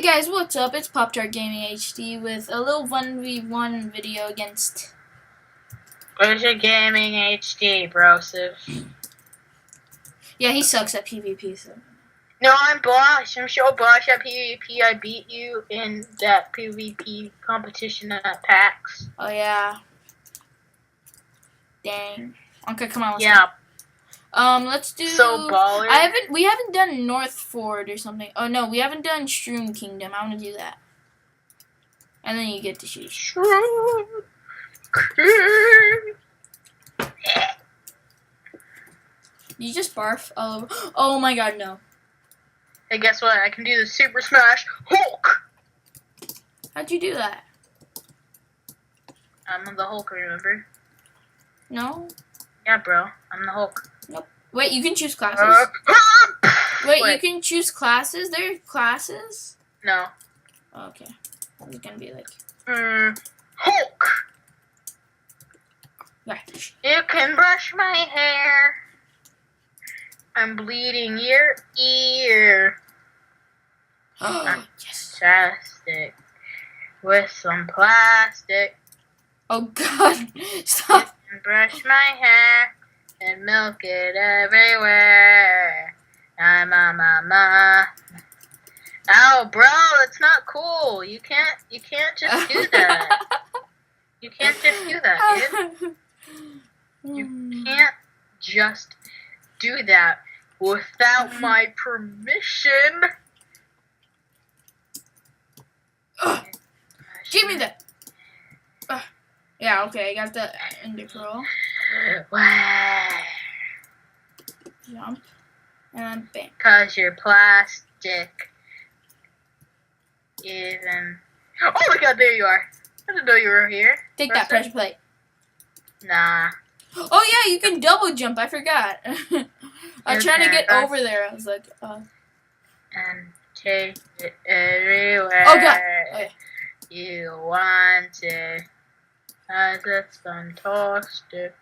guys, what's up? It's XBlizzardGamingHD with a little 1v1 video against XBlizzardGamingHD, brosif. Yeah, he sucks at PvP, so. No, I'm boss. I'm so boss at PvP. I beat you in that PvP competition at PAX. Oh yeah. Dang. Okay, come on, let's Yeah. go. Let's do So baller. We haven't done North Ford or something. Oh no, we haven't done Shroom Kingdom. I wanna do that. And then you get to shoot. Shroom. You just barf all over. Oh my god, no. Hey, guess what? I can do the Super Smash Hulk. How'd you do that? I'm the Hulk, remember? No? Yeah, bro. I'm the Hulk. Nope. Wait, you can choose classes. Wait, you can choose classes? There are classes? No. Oh, okay. It's gonna be like... Hulk! Right. You can brush my hair. I'm bleeding your ear. Oh, yes. Fantastic. With some plastic. Oh, God. Stop. You can brush my hair and milk it everywhere. Ma. Oh, bro, that's not cool. You can't just do that. You can't just do that, dude. You can't just do that without my permission. Give me that. Yeah, okay, I got the ender pearl. Jump. And bam. Cause you're plastic. Even. Oh my god, there you are. I didn't know you were here. Take that pressure plate. Nah. Oh yeah, you can double jump. I forgot. I was trying to get over there. I was like, And take it everywhere. Oh god. Okay. You want it. Cause it's fantastic.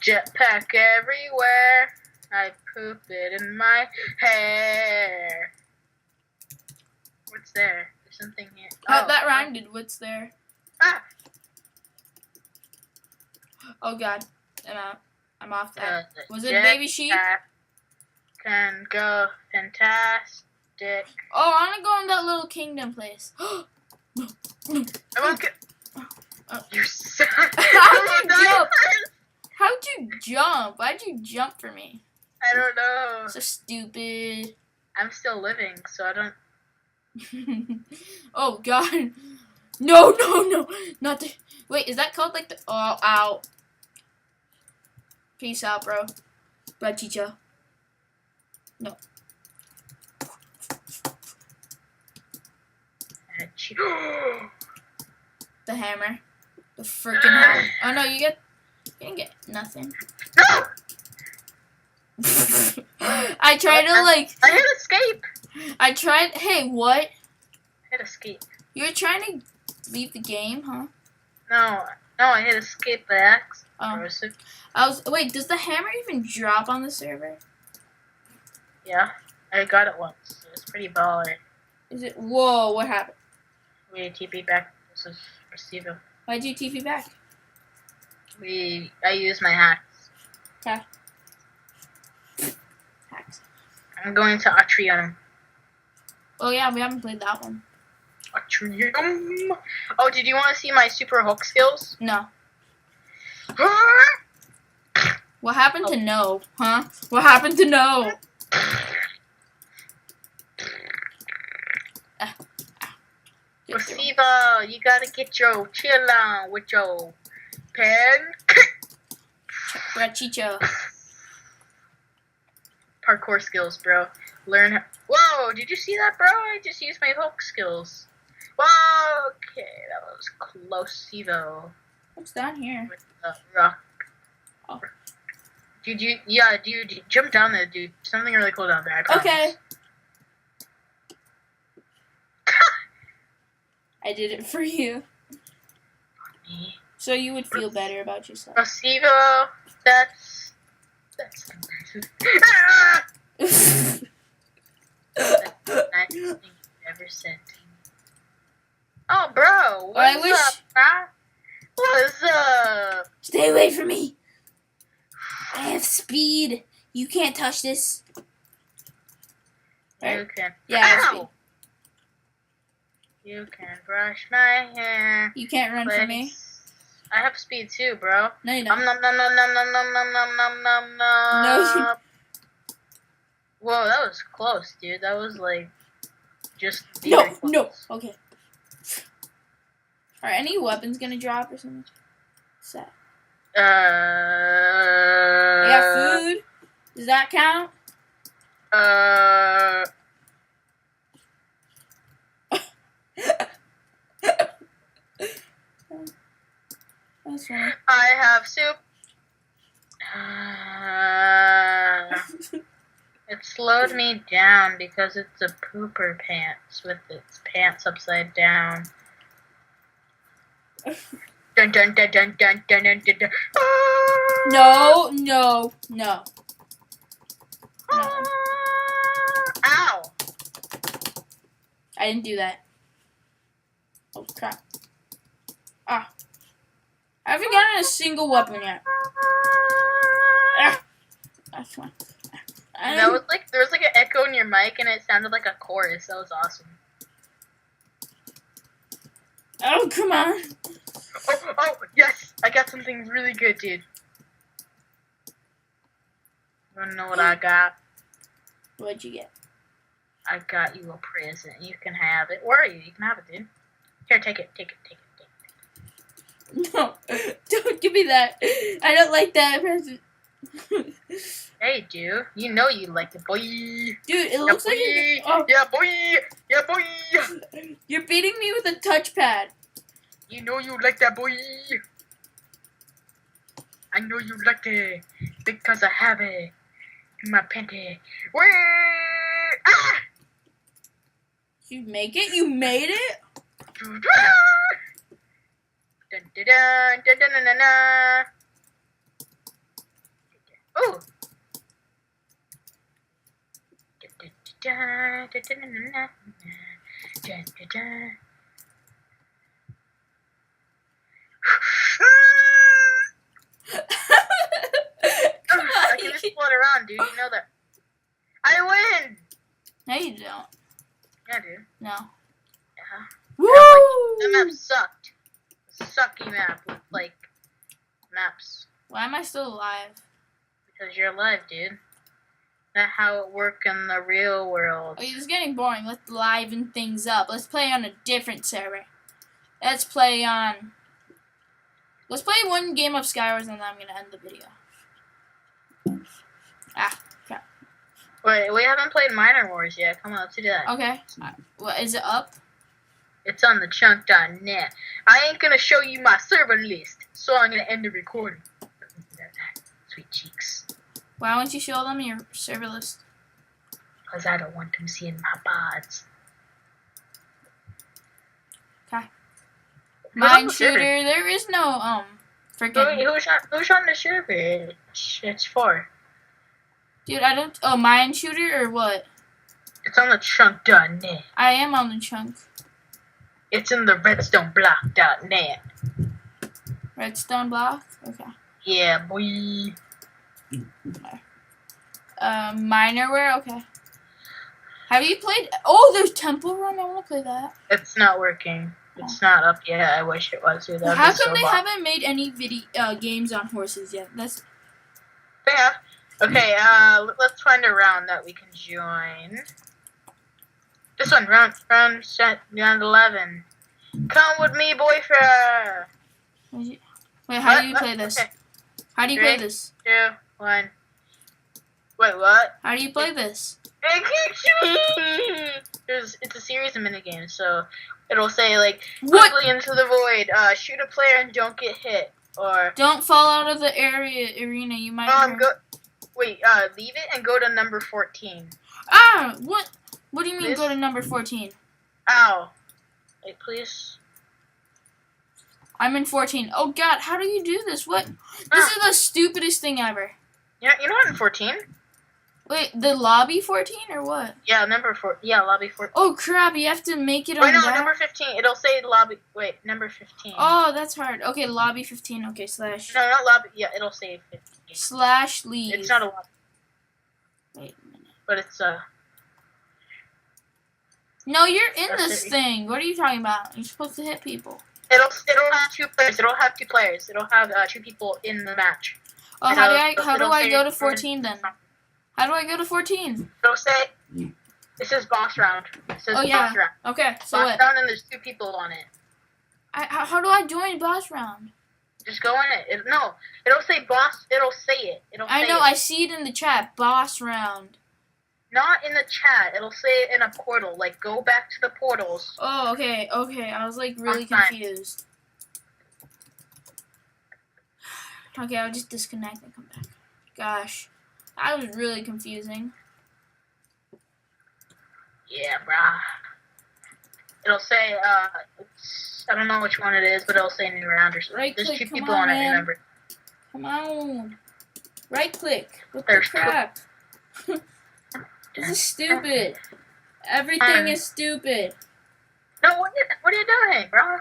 Jetpack everywhere. I poop it in my hair. What's there? There's something here. That rhymed. What's there? Ah! Oh god. I'm out. I'm off that. Was it baby sheep? Can go fantastic. Oh, I want to go in that little kingdom place. I won't get. You're sad. How'd you jump? How'd you jump? Why'd you jump for me? I don't know. So stupid. I'm still living, so I don't. Oh god. No. Not the. Wait, is that called like the. Oh, ow. Peace out, bro. Bye, Chicha. No. The hammer. The freaking hammer. Oh no, you didn't get nothing. I tried to like. I hit escape. I tried. Hey, what? Hit escape. You were trying to leave the game, huh? No, I hit escape by accident. Oh. Wait, does the hammer even drop on the server? Yeah, I got it once. It was pretty baller. Is it? Whoa, what happened? We TP back. This is Receiver. Why'd you TP back? I used my hacks. Okay. Hacks. I'm going to Atrium. Oh yeah, we haven't played that one. Atrium. Oh, did you want to see my super hook skills? No. What happened to no? Huh? What happened to no? Receiver, you gotta get your chill on with your pen. Brachicho. Parkour skills, bro. Learn. Whoa, did you see that, bro? I just used my hook skills. Whoa, okay, that was close, Evo. What's down here? With the rock. Oh. Dude, jump down there, dude. Something really cool down there, I promise. Okay. I did it for you. So you would feel better about yourself. Recibo, that's the nice thing ever said to me. Oh, bro. I What's wish. up, huh? What's up? Stay away from me. I have speed. You can't touch this. You can. Yeah, I have Ow! speed. You can brush my hair. You can't run from me. I have speed too, bro. No, you don't. Nom nom nom nom nom nom nom nom nom nom nom. No, you. Whoa, that was close, dude. That was like just No, very close. no. Okay. Are any weapons gonna drop or something? What's that? I got food. Does that count? That's funny. I have soup. It slowed me down because it's a pooper pants with its pants upside down. Dun dun dun dun dun dun dun dun dun. No, no, no. No. Ow! I didn't do that. Oh crap. Ah. I haven't gotten a single weapon yet. Ah. That's fine. That was like there was like an echo in your mic and it sounded like a chorus. That was awesome. Oh, come on. Oh, yes! I got something really good, dude. You wanna know what I got? What'd you get? I got you a present. You can have it. Where are you? You can have it, dude. Here, take it. Take it. Take it. Take it. No, don't give me that. I don't like that present. Hey, dude. You know you like it, boy. Dude, it looks like boy. oh, Yeah, boy. Yeah, boy. you're beating me with a touchpad. You know you like that, boy. I know you like it because I have it in my panty. Where? Ah! You make it? You made it? Dun, dun, dun, dun, dun, dun, dun, dun. Oh. Dun, dun, dun, dun, dun, dun, dun, dun, dun, dun. I can just float around, dude. You know that. I win! No, you don't. Yeah, dude. No. Yeah. Woo! That map sucked. A sucky map with, like, maps. Why am I still alive? Because you're alive, dude. That's how it works in the real world. Okay, this is getting boring. Let's liven things up. Let's play on a different server. Let's play on... Let's play one game of Skywars and then I'm going to end the video. Ah, crap. Wait, we haven't played Minerwars yet. Come on, let's do that. Okay. What, is it up? It's on the chunk.net. I ain't gonna show you my server list, so I'm gonna end the recording. Sweet cheeks. Why won't you show them your server list? Because I don't want them seeing my bods. Okay. Mine shooter. There is no, freaking... Who's on the server? It's for. Dude, I don't... Oh, mine shooter or what? It's on the chunk.net. I am on the chunk. It's in the redstoneblock.net. Redstone block? Okay. Yeah, boy. Minerware? Okay. Have you played... Oh, there's Temple Run. I want to play that. It's not working. It's not up yet. I wish it was. Dude. How come they haven't made any games on horses yet? That's... They have. Okay, let's find a round that we can join. This one, round 11. Come with me, boyfriend. Wait, how do you play this? Okay. How do you play this? 2, 1. Wait, what? How do you play this? It's a series of minigames, so it'll say like What? quickly into the void, shoot a player and don't get hit, or Don't fall out of the arena. You might. Leave it and go to number 14. Ah, what? What do you mean? This? Go to number 14. Ow! Wait, please. I'm in 14. Oh God, how do you do this? What? This is the stupidest thing ever. You're not in 14. Wait, the lobby 14 or what? Yeah, lobby 14. Oh crap! You have to make it on Wait, no, that. number 15. It'll say lobby. Wait, number 15. Oh, that's hard. Okay, lobby 15. Okay, slash. No, not lobby. Yeah, it'll say 15. Slash leave. It's not a lobby. Wait a minute. But it's No, you're in this thing. What are you talking about? You're supposed to hit people. It'll have 2 players. It'll have 2 players. It'll have 2 people in the match. Oh, And how do it'll I say- go to 14 then? How do I go to 14? It'll say. It says boss round. It says Oh, yeah. boss round. Okay, so Boss what? round, and there's 2 people on it. How do I join boss round? Just go in it. No, it'll say boss. It'll say it. I know, I see it in the chat. Boss round. Not in the chat. It'll say it in a portal. Like, go back to the portals. Oh, okay. I was like really Fine. confused. Okay, I'll just disconnect and come back. Gosh, that was really confusing. Yeah, brah. It'll say, I don't know which one it is, but it'll say new round or something. Right There's click, 2 come people on, on it, man. remember. Come on. Right click. What the There's crap? This is stupid. Everything is stupid. No, what are you doing, brah?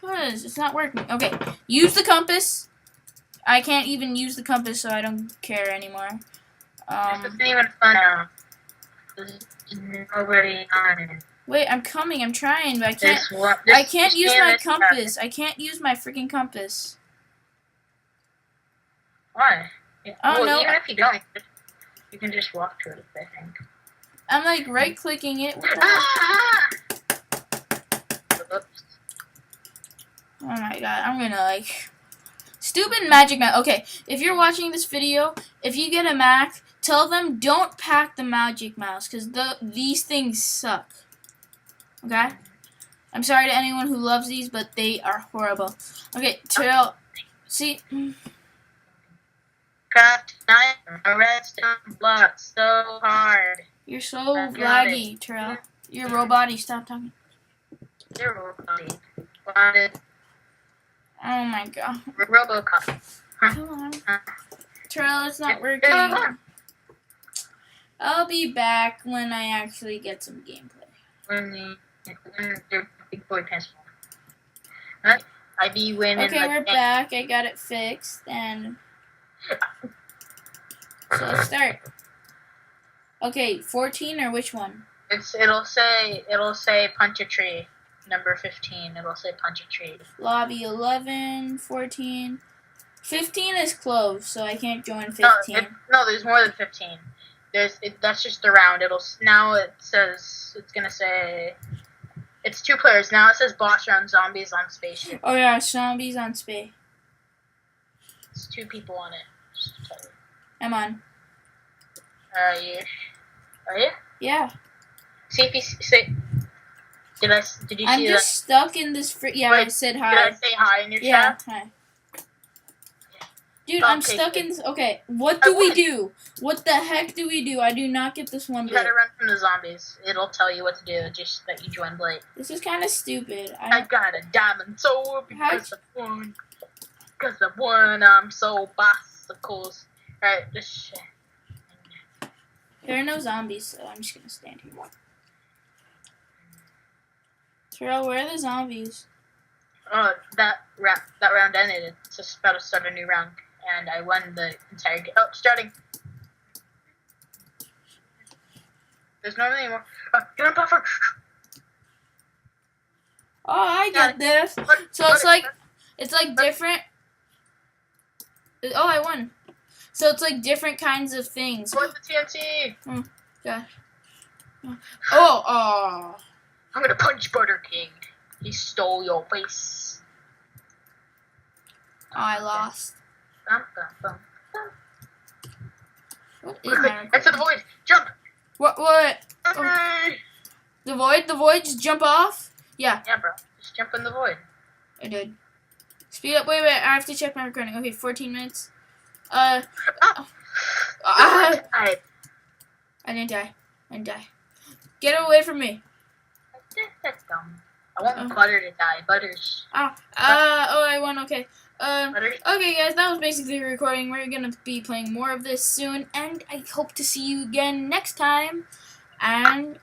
Cause it's not working. Okay, use the compass. I can't even use the compass, so I don't care anymore. This isn't even fun now. There's nobody on it. Wait, I'm coming. I'm trying, but I can't. I I can't use my compass. I can't use my freaking compass. Why? I don't know. Even if you don't, you can just walk to it, I think. I'm like right clicking it. What the Oops. Oh my god, I'm gonna like stupid magic mouse. Okay, if you're watching this video, if you get a Mac, tell them don't pack the magic mouse because these things suck. Okay, I'm sorry to anyone who loves these, but they are horrible. Okay, Terrell, see. Craft a redstone block so hard. You're so I got laggy, Terrell. You're robot-y. Stop talking. You're Robocop. Wanted Oh my god. Robocop. Come on. Terrell, it's not working. I'll be back when I actually get some gameplay. When your big boy pants on. Huh? I be winning. Okay, we're back. I got it fixed, and so let's start. Okay, 14 or which one? It'll say punch a tree. Number 15. It'll say punch a tree. Lobby 11, 14. 15 is closed, so I can't join 15. No, there's more than 15. That's just the round. Now it says it's gonna say it's 2 players. Now it says boss round zombies on spaceship. Oh yeah, zombies on space. It's 2 people on it. Just to tell you. I'm on. Yeah. Are you? Yeah. See if you say. Did you I'm see just stuck in this. Yeah, Wait, I said Did hi. I say hi in your Yeah, chat? hi. Dude, I'm Okay, stuck good. in this. Okay, what do we do? What the heck do we do? I do not get this one You bit. gotta run from the zombies. It'll tell you what to do, just that you joined late. This is kind of stupid. I got a diamond sword because I won. Because I won, I'm so bicycles. Alright, just. There are no zombies, so I'm just gonna stand here. Terrell, where are the zombies? That round ended. It's just about to start a new round. And I won the entire game. Oh, starting. There's not any more. Get on buffer! Oh, I get this. So it's like different. Oh, I won. So it's like different kinds of things. Where's the TNT? Gosh. Oh. I'm gonna punch Butter King. He stole your face. Oh, I lost. Bum, bum, bum, bum. What is my Enter the void. Jump. What? Oh. Hey. The void? The void? Just jump off? Yeah, Yeah, bro. Just jump in the void. I did. Speed up. Wait. I have to check my recording. Okay, 14 minutes. Oh. I I didn't die. Get away from me. That's dumb. I want Butter to die. Butter's. Oh, I won. Okay. Okay, guys, that was basically the recording. We're gonna be playing more of this soon, and I hope to see you again next time. And